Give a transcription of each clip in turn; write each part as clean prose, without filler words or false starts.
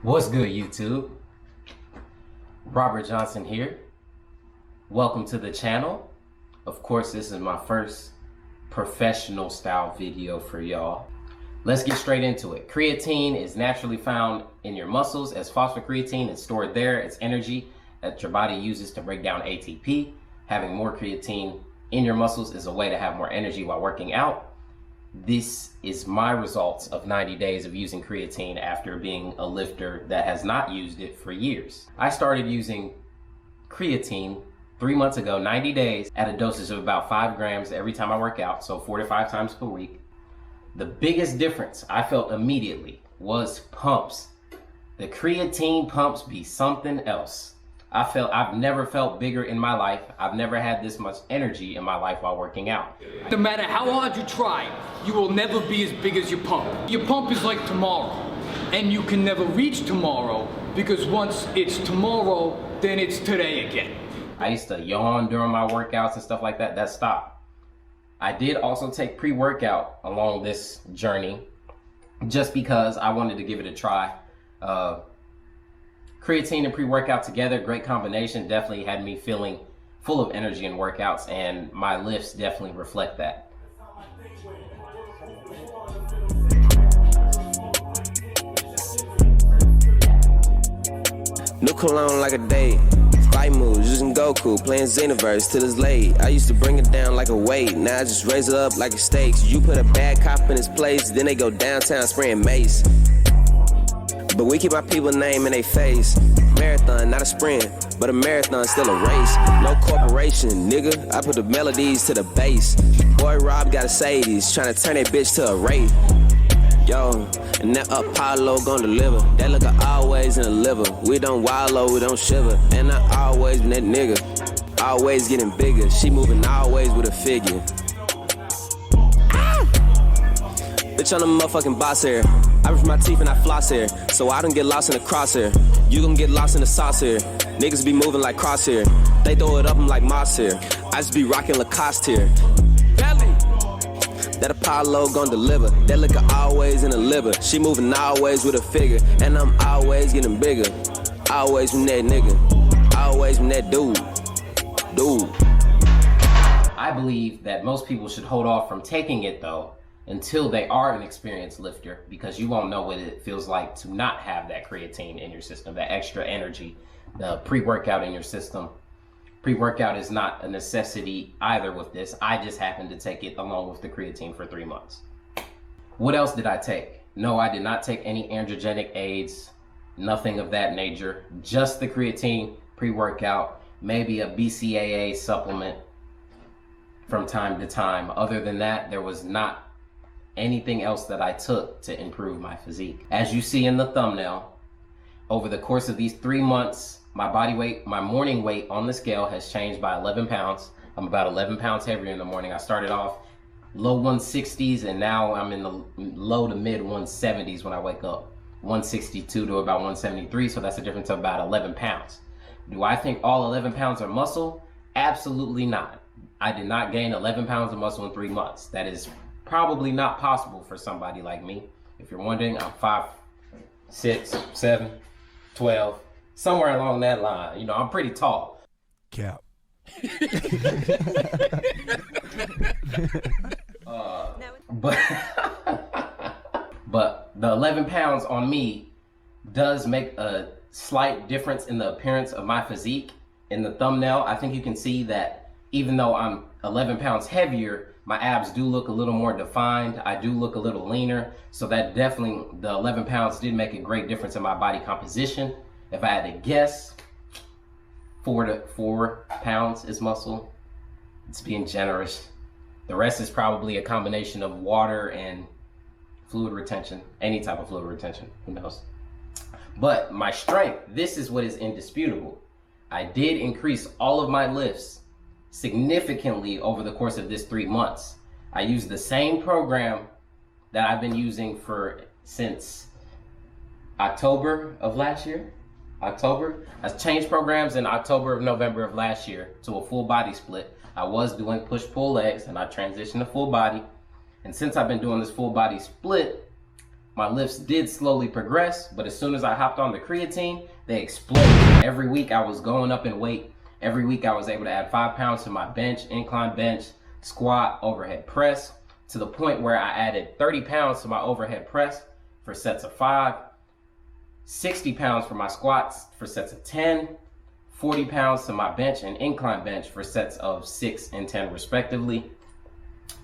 What's good, YouTube? Robert Johnson here. Welcome to the channel. Of course, this is my first professional style video for y'all. Let's get straight into it. Creatine is naturally found in your muscles as phosphocreatine. It's stored there. It's energy that your body uses to break down ATP. Having more creatine in your muscles is a way to have more energy while working out. This is my results of 90 days of using creatine after being a lifter that has not used it for years. I started using creatine 3 months ago, 90 days, at a dosage of about 5 grams every time I work out, so 4 to 5 times per week. The biggest difference I felt immediately was pumps. The creatine pumps be something else. I've never felt bigger in my life. I've never had this much energy in my life while working out. No matter how hard you try, you will never be as big as your pump. Your pump is like tomorrow, and you can never reach tomorrow because once it's tomorrow, then it's today again. I used to yawn during my workouts and stuff like that. That stopped. I did also take pre-workout along this journey just because I wanted to give it a try. Creatine and pre-workout together, great combination, definitely had me feeling full of energy in workouts, and my lifts definitely reflect that. New cologne like a date. Fight moves, using Goku, playing Xenoverse till it's late. I used to bring it down like a weight, now I just raise it up like a steaks. You put a bad cop in his place, then they go downtown spraying mace. But we keep our people name in their face. Marathon, not a sprint, but a marathon, still a race. No corporation, nigga, I put the melodies to the bass. Boy Rob got a Sadie's, tryna turn that bitch to a rape. Yo, and that Apollo gon' deliver. That look always in the liver. We don't wallow, we don't shiver. And I always been that nigga, always getting bigger. She moving always with a figure. Bitch, I'm the motherfucking boss here. I brush my teeth and I floss here, so I don't get lost in the crosshair. You gon' get lost in the sauce here. Niggas be moving like crosshair. They throw it up, I'm like moss here. I just be rocking Lacoste here. Veli! That Apollo gon' deliver. That liquor always in the liver. She moving always with a figure, and I'm always getting bigger. Always from that nigga. Always from that dude. I believe that most people should hold off from taking it though until they are an experienced lifter, because you won't know what it feels like to not have that creatine in your system, that extra energy, the pre-workout in your system. Pre-workout is not a necessity either with this. I just happened to take it along with the creatine for 3 months. What else did I take? No, I did not take any androgenic aids, nothing of that nature, just the creatine pre-workout, maybe a BCAA supplement from time to time. Other than that, there was not anything else that I took to improve my physique. As you see in the thumbnail, over the course of these 3 months, my body weight, my morning weight on the scale has changed by 11 pounds. I'm about 11 pounds heavier in the morning. I started off low 160s and now I'm in the low to mid 170s when I wake up. 162 to about 173, so that's a difference of about 11 pounds. Do I think all 11 pounds are muscle? Absolutely not. I did not gain 11 pounds of muscle in 3 months. That is probably not possible for somebody like me. If you're wondering, I'm 5, 6, 7, 12, somewhere along that line. You know, I'm pretty tall. Cap. But the 11 pounds on me does make a slight difference in the appearance of my physique. In the thumbnail, I think you can see that even though I'm 11 pounds heavier, my abs do look a little more defined. I do look a little leaner. So that definitely, the 11 pounds did make a great difference in my body composition. If I had to guess, 4 pounds is muscle. It's being generous. The rest is probably a combination of water and fluid retention, any type of fluid retention, who knows. But my strength, this is what is indisputable. I did increase all of my lifts significantly over the course of this 3 months. I used the same program that I've been using since October of last year. I changed programs in October, November of last year to a full body split. I was doing push-pull legs and I transitioned to full body. And since I've been doing this full body split, My lifts did slowly progress, but as soon as I hopped on the creatine, they exploded. Every week I was going up in weight. Every week I was able to add 5 pounds to my bench, incline bench, squat, overhead press, to the point where I added 30 pounds to my overhead press for sets of 5, 60 pounds for my squats for sets of 10, 40 pounds to my bench and incline bench for sets of 6 and 10 respectively,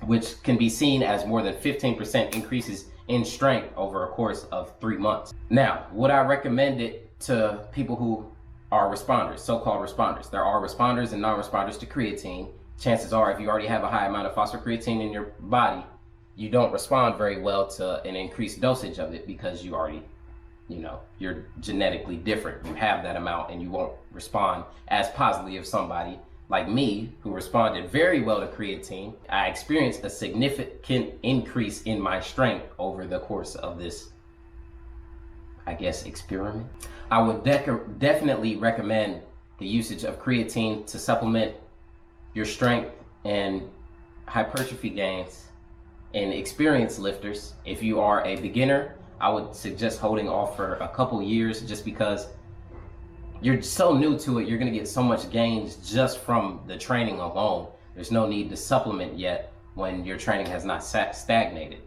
which can be seen as more than 15% increases in strength over a course of 3 months. Now, would I recommend it to people who are responders, so-called responders? There are responders and non-responders to creatine. Chances are, if you already have a high amount of phosphocreatine in your body, you don't respond very well to an increased dosage of it because you already, you're genetically different. You have that amount and you won't respond as positively as somebody like me who responded very well to creatine. I experienced a significant increase in my strength over the course of this, I guess, experiment. I would definitely recommend the usage of creatine to supplement your strength and hypertrophy gains in experienced lifters. If you are a beginner, I would suggest holding off for a couple years, just because you're so new to it. You're gonna get so much gains just from the training alone. There's no need to supplement yet when your training has not stagnated.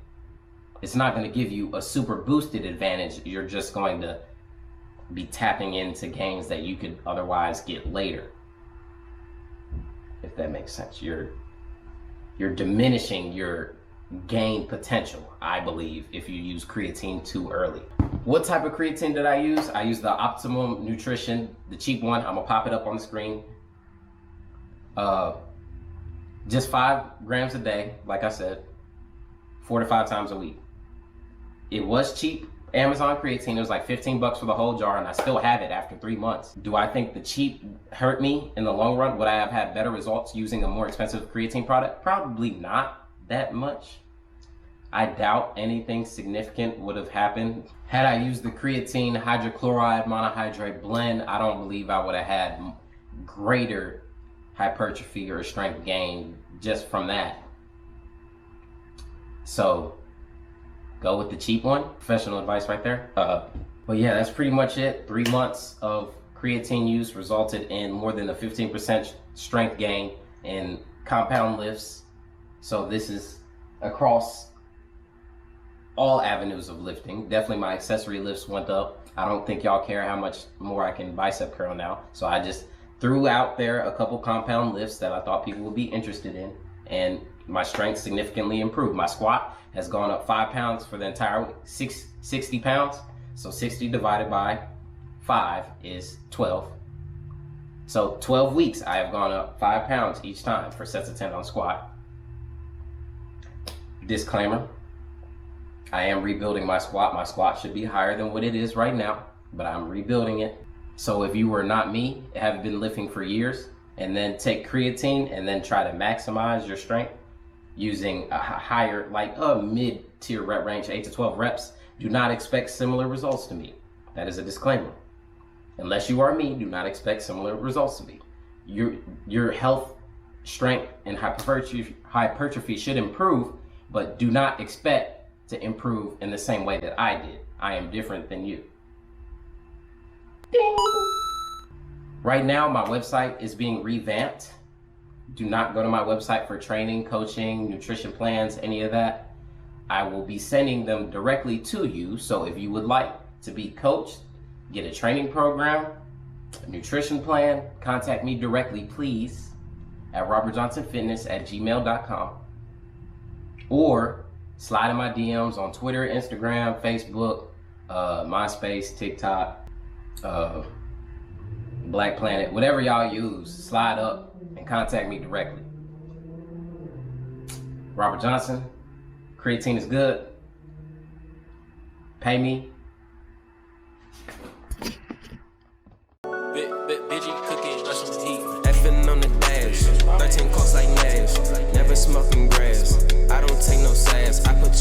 It's not gonna give you a super boosted advantage. You're just going to be tapping into gains that you could otherwise get later. If that makes sense. You're diminishing your gain potential, I believe, if you use creatine too early. What type of creatine did I use? I used the Optimum Nutrition, the cheap one. I'm gonna pop it up on the screen. Just 5 grams a day, like I said, 4 to 5 times a week. It was cheap. Amazon creatine, it was like 15 bucks for the whole jar, and I still have it after 3 months. Do I think the cheap hurt me in the long run? Would I have had better results using a more expensive creatine product? Probably not that much. I doubt anything significant would have happened. Had I used the creatine hydrochloride monohydrate blend, I don't believe I would have had greater hypertrophy or strength gain just from that. So go with the cheap one. Professional advice right there. But yeah, that's pretty much it. 3 months of creatine use resulted in more than a 15% strength gain in compound lifts. So this is across all avenues of lifting. Definitely my accessory lifts went up. I don't think y'all care how much more I can bicep curl now. So I just threw out there a couple compound lifts that I thought people would be interested in, and my strength significantly improved. My squat has gone up 5 pounds for the entire week, 60 pounds. So 60 divided by 5 is 12. So 12 weeks, I have gone up 5 pounds each time for sets of 10 on squat. Disclaimer, I am rebuilding my squat. My squat should be higher than what it is right now, but I'm rebuilding it. So if you were not me, have been lifting for years, and then take creatine and then try to maximize your strength using a higher, like a mid-tier rep range, 8 to 12 reps, do not expect similar results to me. That is a disclaimer. Unless you are me, do not expect similar results to me. Your health, strength, and hypertrophy should improve, but do not expect to improve in the same way that I did. I am different than you. Ding. Right now, my website is being revamped. Do not go to my website for training, coaching, nutrition plans, any of that. I will be sending them directly to you. So if you would like to be coached, get a training program, a nutrition plan, contact me directly, please, at robertjohnsonfitness@gmail.com, or slide in my DMs on Twitter, Instagram, Facebook, MySpace, TikTok, Black Planet, whatever y'all use. Slide up and contact me directly. Robert Johnson, creatine is good. Pay me. Bitchy cooking, some heat. Effing on the dash. 13 clocks like Nash. Never smoking grass. I don't take no sass. I put